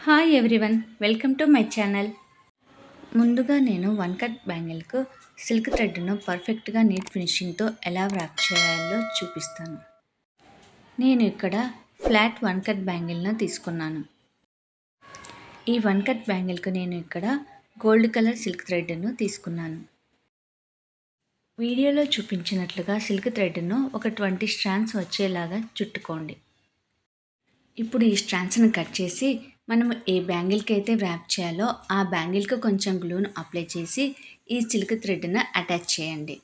Hi everyone, welcome to my channel. ముందుగా నేను one cut బ్యాంగిల్కు silk థ్రెడ్ను పర్ఫెక్ట్గా నీట్ ఫినిషింగ్తో ఎలా వ్రాప్ చేయాలో చూపిస్తాను. నేను ఇక్కడ ఫ్లాట్ వన్ కట్ బ్యాంగిల్ను తీసుకున్నాను. ఈ వన్ కట్ బ్యాంగిల్కు నేను ఇక్కడ గోల్డ్ కలర్ సిల్క్ థ్రెడ్ను తీసుకున్నాను. వీడియోలో చూపించినట్లుగా సిల్క్ థ్రెడ్ను ఒక 20 స్ట్రాండ్స్ వచ్చేలాగా చుట్టుకోండి. ఇప్పుడు ఈ స్ట్రాండ్స్ని కట్ చేసి మనము ఏ బ్యాంగిల్కి అయితే వ్రాప్ చేయాలో ఆ బ్యాంగిల్కి కొంచెం గ్లూను అప్లై చేసి ఈ సిల్క్ థ్రెడ్ను అటాచ్ చేయండి.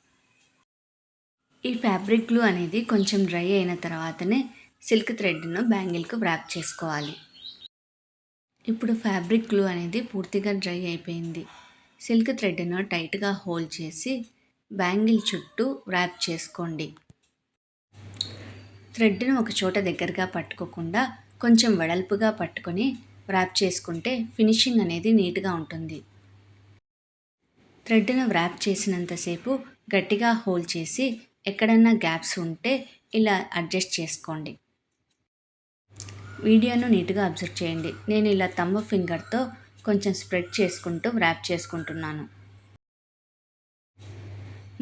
ఈ ఫ్యాబ్రిక్ గ్లూ అనేది కొంచెం డ్రై అయిన తర్వాతనే సిల్క్ థ్రెడ్ను బ్యాంగిల్కి వ్రాప్ చేసుకోవాలి. ఇప్పుడు ఫ్యాబ్రిక్ గ్లూ అనేది పూర్తిగా డ్రై అయిపోయింది. సిల్క్ థ్రెడ్ను టైట్గా హోల్డ్ చేసి బ్యాంగిల్ చుట్టూ వ్రాప్ చేసుకోండి. థ్రెడ్ను ఒక చోట దగ్గరగా పట్టుకోకుండా కొంచెం వెడల్పుగా పట్టుకొని వ్రాప్ చేసుకుంటే ఫినిషింగ్ అనేది నీట్గా ఉంటుంది. థ్రెడ్ను వ్రాప్ చేసినంతసేపు గట్టిగా హోల్డ్ చేసి ఎక్కడన్నా గ్యాప్స్ ఉంటే ఇలా అడ్జస్ట్ చేసుకోండి. వీడియోను నీట్గా అబ్జర్వ్ చేయండి. నేను ఇలా థంబ్ ఫింగర్తో కొంచెం స్ప్రెడ్ చేసుకుంటూ వ్రాప్ చేసుకుంటున్నాను.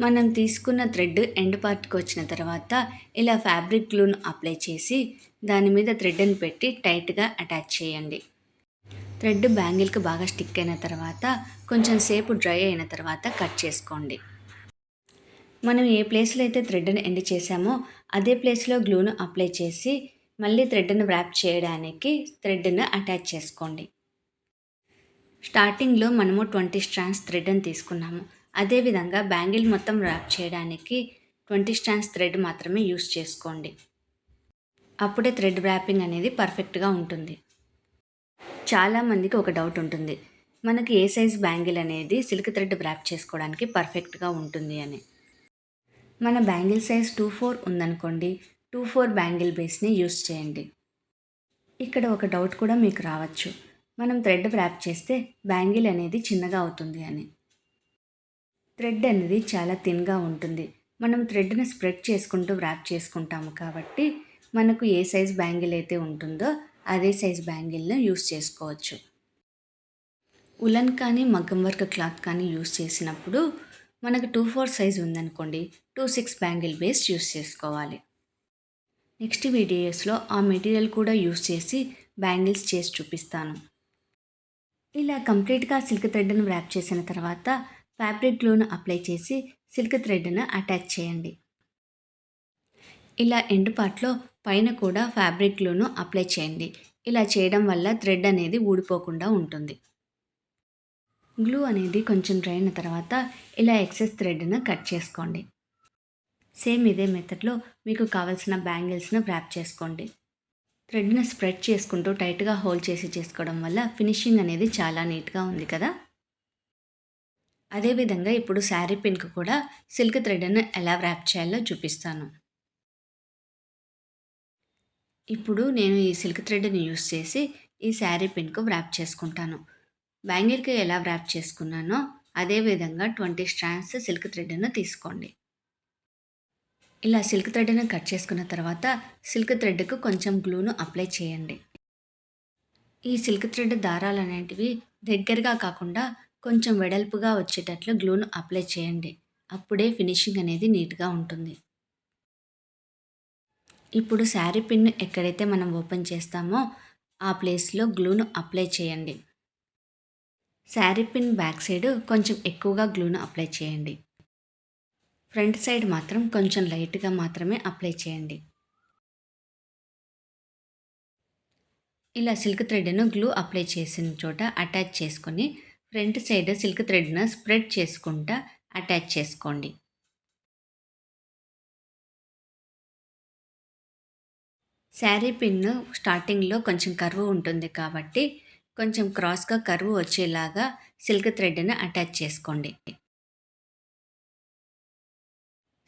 మనం తీసుకున్న థ్రెడ్ ఎండ్ పార్ట్కి వచ్చిన తర్వాత ఇలా ఫ్యాబ్రిక్ గ్లూను అప్లై చేసి దాని మీద థ్రెడ్ని పెట్టి టైట్గా అటాచ్ చేయండి. థ్రెడ్ బ్యాంగిల్కి బాగా స్టిక్ అయిన తర్వాత కొంచెం సేపు డ్రై అయిన తర్వాత కట్ చేసుకోండి. మనం ఏ ప్లేస్లో అయితే థ్రెడ్ని ఎండ్ చేసామో అదే ప్లేస్లో గ్లూను అప్లై చేసి మళ్ళీ థ్రెడ్ని వ్రాప్ చేయడానికి థ్రెడ్ని అటాచ్ చేసుకోండి. స్టార్టింగ్లో మనము 20 స్ట్రాండ్స్ థ్రెడ్ని తీసుకున్నాము. అదేవిధంగా బ్యాంగిల్ మొత్తం వ్రాప్ చేయడానికి 20 స్ట్రాండ్స్ థ్రెడ్ మాత్రమే యూస్ చేసుకోండి. అప్పుడే థ్రెడ్ వ్రాపింగ్ అనేది పర్ఫెక్ట్గా ఉంటుంది. చాలామందికి ఒక డౌట్ ఉంటుంది, మనకి ఏ సైజ్ బ్యాంగిల్ అనేది సిల్క్ థ్రెడ్ వ్రాప్ చేసుకోవడానికి పర్ఫెక్ట్గా ఉంటుంది అని. మన బ్యాంగిల్ సైజ్ 2/4 ఉందనుకోండి, 2/4 బ్యాంగిల్ బేస్ని యూస్ చేయండి. ఇక్కడ ఒక డౌట్ కూడా మీకు రావచ్చు, మనం థ్రెడ్ వ్రాప్ చేస్తే బ్యాంగిల్ అనేది చిన్నగా అవుతుంది అని. థ్రెడ్ అనేది చాలా థిన్గా ఉంటుంది. మనం థ్రెడ్ని స్ప్రెడ్ చేసుకుంటూ వ్రాప్ చేసుకుంటాము కాబట్టి మనకు ఏ సైజ్ బ్యాంగిల్ అయితే ఉంటుందో అదే సైజ్ బ్యాంగిల్ని యూస్ చేసుకోవచ్చు. ఉలన్ కానీ మగ్గం వర్క్ క్లాత్ కానీ యూస్ చేసినప్పుడు మనకు 2/4 సైజ్ ఉందనుకోండి, 2/6 బ్యాంగిల్ బేస్ యూస్ చేసుకోవాలి. నెక్స్ట్ వీడియోస్లో ఆ మెటీరియల్ కూడా యూస్ చేసి బ్యాంగిల్స్ చేసి చూపిస్తాను. ఇలా కంప్లీట్గా సిల్క్ థ్రెడ్ను వ్రాప్ చేసిన తర్వాత ఫ్యాబ్రిక్ గ్లూను అప్లై చేసి సిల్క్ థ్రెడ్ను అటాచ్ చేయండి. ఇలా ఎండ్ పార్ట్లో పైన కూడా ఫ్యాబ్రిక్ గ్లూను అప్లై చేయండి. ఇలా చేయడం వల్ల థ్రెడ్ అనేది ఊడిపోకుండా ఉంటుంది. గ్లూ అనేది కొంచెం డ్రై అయిన తర్వాత ఇలా ఎక్సెస్ థ్రెడ్ను కట్ చేసుకోండి. సేమ్ ఇదే మెథడ్లో మీకు కావాల్సిన బ్యాంగిల్స్ను వ్రాప్ చేసుకోండి. థ్రెడ్ను స్ప్రెడ్ చేసుకుంటూ టైట్గా హోల్డ్ చేసి చేసుకోవడం వల్ల ఫినిషింగ్ అనేది చాలా నీట్గా ఉంది కదా. అదేవిధంగా ఇప్పుడు శారీ పిన్కు కూడా సిల్క్ థ్రెడ్ను ఎలా వ్రాప్ చేయాలో చూపిస్తాను. ఇప్పుడు నేను ఈ సిల్క్ థ్రెడ్ని యూస్ చేసి ఈ శారీ పిన్కు వ్రాప్ చేసుకుంటాను. బ్యాంగిల్కి ఎలా వ్రాప్ చేసుకున్నానో అదేవిధంగా 20 స్ట్రాండ్స్ సిల్క్ థ్రెడ్ను తీసుకోండి. ఇలా సిల్క్ థ్రెడ్ను కట్ చేసుకున్న తర్వాత సిల్క్ థ్రెడ్కు కొంచెం గ్లూను అప్లై చేయండి. ఈ సిల్క్ థ్రెడ్ దారాలు అనేటివి దగ్గరగా కాకుండా కొంచెం వెడల్పుగా వచ్చేటట్లు గ్లూను అప్లై చేయండి. అప్పుడే ఫినిషింగ్ అనేది నీట్గా ఉంటుంది. ఇప్పుడు శారీ పిన్ ఎక్కడైతే మనం ఓపెన్ చేస్తామో ఆ ప్లేస్లో గ్లూను అప్లై చేయండి. శారీ పిన్ బ్యాక్ సైడ్ కొంచెం ఎక్కువగా గ్లూను అప్లై చేయండి. ఫ్రంట్ సైడ్ మాత్రం కొంచెం లైట్గా మాత్రమే అప్లై చేయండి. ఇలా సిల్క్ థ్రెడ్ను గ్లూ అప్లై చేసిన చోట అటాచ్ చేసుకొని ఫ్రంట్ సైడ్ సిల్క్ థ్రెడ్ను స్ప్రెడ్ చేసుకుంటా అటాచ్ చేసుకోండి. శారీ పిన్ను స్టార్టింగ్లో కొంచెం కర్వ్ ఉంటుంది కాబట్టి కొంచెం క్రాస్గా కర్వ్ వచ్చేలాగా సిల్క్ థ్రెడ్ను అటాచ్ చేసుకోండి.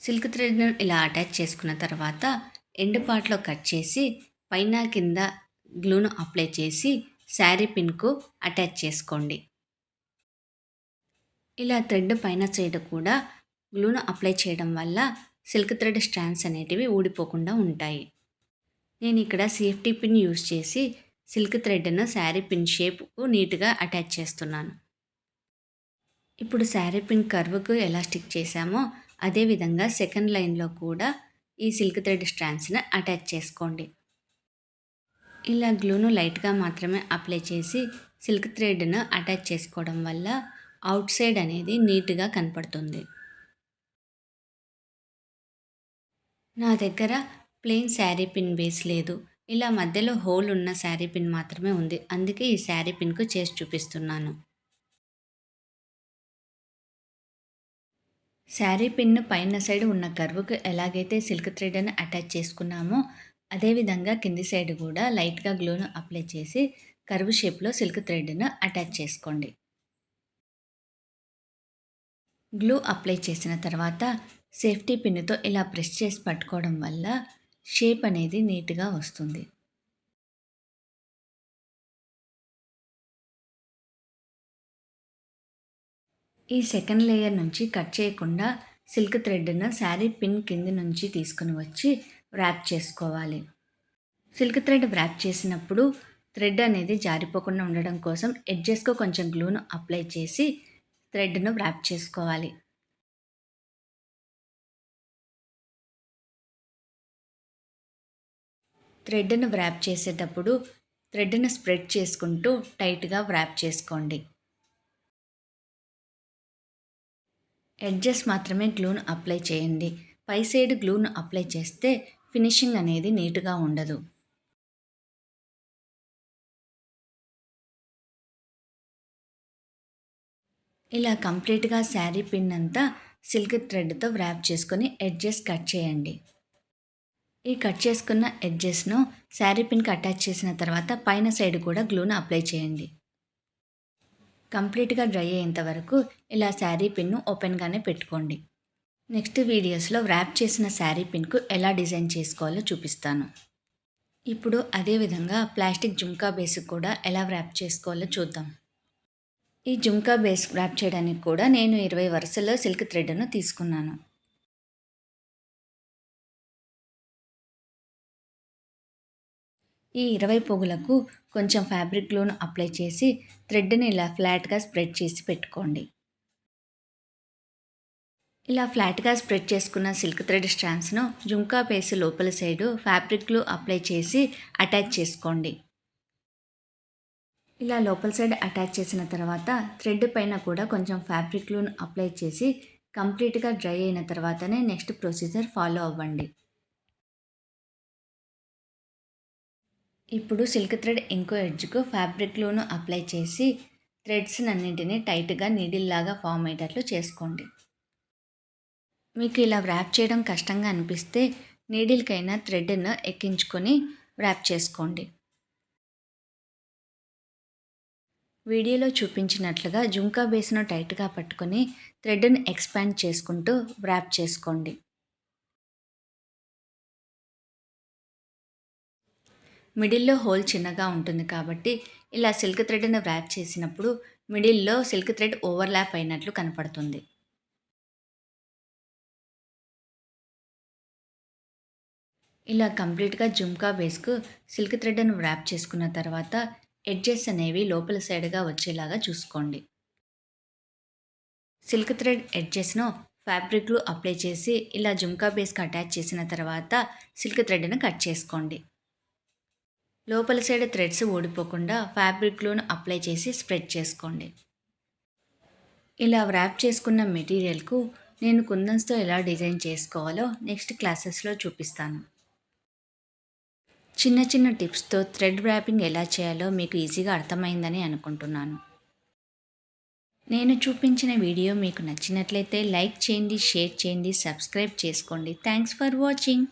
సిల్క్ థ్రెడ్ను ఇలా అటాచ్ చేసుకున్న తర్వాత ఎండ్ పార్ట్లో కట్ చేసి పైన కింద గ్లూను అప్లై చేసి శారీ పిన్కు అటాచ్ చేసుకోండి. ఇలా థ్రెడ్ పైన సైడ్ కూడా గ్లూను అప్లై చేయడం వల్ల సిల్క్ థ్రెడ్ స్ట్రాండ్స్ అనేటివి ఊడిపోకుండా ఉంటాయి. నేను ఇక్కడ సేఫ్టీ పిన్ యూస్ చేసి సిల్క్ థ్రెడ్‌ను శారీ పిన్ షేప్‌కు నీట్‌గా అటాచ్ చేస్తున్నాను. ఇప్పుడు శారీ పిన్ కర్వ్‌కు ఎలా స్టిక్ చేశామో అదే విధంగా సెకండ్ లైన్‌లో కూడా ఈ సిల్క్ థ్రెడ్ స్ట్రాండ్స్‌ని అటాచ్ చేసుకోండి. ఇలా గ్లూను లైట్‌గా మాత్రమే అప్లై చేసి సిల్క్ థ్రెడ్‌ను అటాచ్ చేసుకోవడం వల్ల అవుట్ సైడ్ అనేది నీట్‌గా కనపడుతుంది. నా దగ్గర ప్లెయిన్ శారీ పిన్ బేస్ లేదు. ఇలా మధ్యలో హోల్ ఉన్న శారీ పిన్ మాత్రమే ఉంది. అందుకే ఈ శారీ పిన్‌కు చేసి చూపిస్తున్నాను. శారీ పిన్ పైన సైడ్ ఉన్న కర్వ్‌కి ఎలాగైతే సిల్క్ థ్రెడ్‌ని అటాచ్ చేసుకున్నామో, అదే విధంగా కింది సైడ్ కూడా లైట్‌గా గ్లూను అప్లై చేసి కర్వ్ షేప్‌లో సిల్క్ థ్రెడ్‌ను అటాచ్ చేసుకోండి. గ్లూ అప్లై చేసిన తర్వాత సేఫ్టీ పిన్నుతో ఇలా ప్రెస్ చేసి పట్టుకోవడం వల్ల షేప్ అనేది నీట్‌గా వస్తుంది. ఈ సెకండ్ లేయర్ నుంచి కట్ చేయకుండా సిల్క్ థ్రెడ్‌ను శారీ పిన్ కింది నుంచి తీసుకొని వచ్చి వ్రాప్ చేసుకోవాలి. సిల్క్ థ్రెడ్ వ్రాప్ చేసినప్పుడు థ్రెడ్ అనేది జారిపోకుండా ఉండడం కోసం ఎడ్జెస్‌కు కొంచెం గ్లూను అప్లై చేసి థ్రెడ్‌ను వ్రాప్ చేసుకోవాలి. థ్రెడ్‌ను వ్రాప్ చేసేటప్పుడు థ్రెడ్‌ను స్ప్రెడ్ చేసుకుంటూ టైట్‌గా వ్రాప్ చేసుకోండి. ఎడ్జెస్ మాత్రమే గ్లూను అప్లై చేయండి. పై సైడ్ గ్లూను అప్లై చేస్తే ఫినిషింగ్ అనేది నీట్‌గా ఉండదు. ఇలా కంప్లీట్‌గా శారీ పిన్ అంతా సిల్క్ థ్రెడ్‌తో వ్రాప్ చేసుకొని ఎడ్జెస్ కట్ చేయండి. ఈ కట్ చేసుకున్న ఎడ్జెస్‌ను శారీ పిన్‌కి అటాచ్ చేసిన తర్వాత పైన సైడ్ కూడా గ్లూను అప్లై చేయండి. కంప్లీట్‌గా డ్రై అయ్యేంత వరకు ఇలా శారీ పిన్ను ఓపెన్‌గానే పెట్టుకోండి. నెక్స్ట్ వీడియోస్‌లో వ్రాప్ చేసిన శారీ పిన్‌కు ఎలా డిజైన్ చేసుకోవాలో చూపిస్తాను. ఇప్పుడు అదే విధంగా ప్లాస్టిక్ జుంకా బేస్‌కి కూడా ఎలా వ్రాప్ చేసుకోవాలో చూద్దాం. ఈ జుంకా బేస్ వ్రాప్ చేయడానికి కూడా నేను 20 వరుసలో సిల్క్ థ్రెడ్‌ను తీసుకున్నాను. ఈ 20 పోగులకు కొంచెం ఫ్యాబ్రిక్ గ్లూను అప్లై చేసి థ్రెడ్‌ని ఇలా ఫ్లాట్‌గా స్ప్రెడ్ చేసి పెట్టుకోండి. ఇలా ఫ్లాట్‌గా స్ప్రెడ్ చేసుకున్న సిల్క్ థ్రెడ్ స్ట్రాండ్స్‌ను జుంకా బేస్ లోపలి సైడు ఫ్యాబ్రిక్ గ్లూ అప్లై చేసి అటాచ్ చేసుకోండి. ఇలా లోపల సైడ్ అటాచ్ చేసిన తర్వాత థ్రెడ్ పైన కూడా కొంచెం ఫ్యాబ్రిక్ గ్లూను అప్లై చేసి కంప్లీట్‌గా డ్రై అయిన తర్వాతనే నెక్స్ట్ ప్రొసీజర్ ఫాలో అవ్వండి. ఇప్పుడు సిల్క్ థ్రెడ్ ఇంకో ఎడ్జ్‌కు ఫ్యాబ్రిక్ గ్లూను అప్లై చేసి థ్రెడ్స్‌నన్నింటినీ టైట్‌గా నీడిల్‌లాగా ఫామ్ అయ్యేటట్లు చేసుకోండి. మీకు ఇలా వ్రాప్ చేయడం కష్టంగా అనిపిస్తే నీడిల్‌కైనా థ్రెడ్‌ను ఎక్కించుకొని వ్రాప్ చేసుకోండి. వీడియోలో చూపించినట్లుగా జుంకా బేస్‌ను టైట్‌గా పట్టుకొని థ్రెడ్‌ను ఎక్స్పాండ్ చేసుకుంటూ వ్రాప్ చేసుకోండి. మిడిల్‌లో హోల్ చిన్నగా ఉంటుంది కాబట్టి ఇలా సిల్క్ థ్రెడ్‌ను వ్రాప్ చేసినప్పుడు మిడిల్‌లో సిల్క్ థ్రెడ్ ఓవర్‌లాప్ అయినట్లు కనపడుతుంది. ఇలా కంప్లీట్‌గా జుంకా బేస్‌కు సిల్క్ థ్రెడ్‌ను వ్రాప్ చేసుకున్న తర్వాత ఎడ్జెస్ అనేవి లోపల సైడ్‌గా వచ్చేలాగా చూసుకోండి. సిల్క్ థ్రెడ్ ఎడ్జెస్‌ను ఫ్యాబ్రిక్ గ్లూ అప్లై చేసి ఇలా జుంకా బేస్‌కి అటాచ్ చేసిన తర్వాత సిల్క్ థ్రెడ్‌ను కట్ చేసుకోండి. లోపల సైడ్ థ్రెడ్స్ ఊడిపోకుండా ఫ్యాబ్రిక్ గ్లూను అప్లై చేసి స్ప్రెడ్ చేసుకోండి. ఇలా వ్రాప్ చేసుకున్న మెటీరియల్‌కు నేను కుందన్స్‌తో ఎలా డిజైన్ చేసుకోవాలో నెక్స్ట్ క్లాసెస్‌లో చూపిస్తాను. చిన్న చిన్న టిప్స్‌తో థ్రెడ్ వ్రాపింగ్ ఎలా చేయాలో మీకు ఈజీగా అర్థమైందని అనుకుంటున్నాను. నేను చూపించిన వీడియో మీకు నచ్చినట్లయితే లైక్ చేయండి, షేర్ చేయండి, సబ్స్క్రైబ్ చేసుకోండి. Thanks for watching.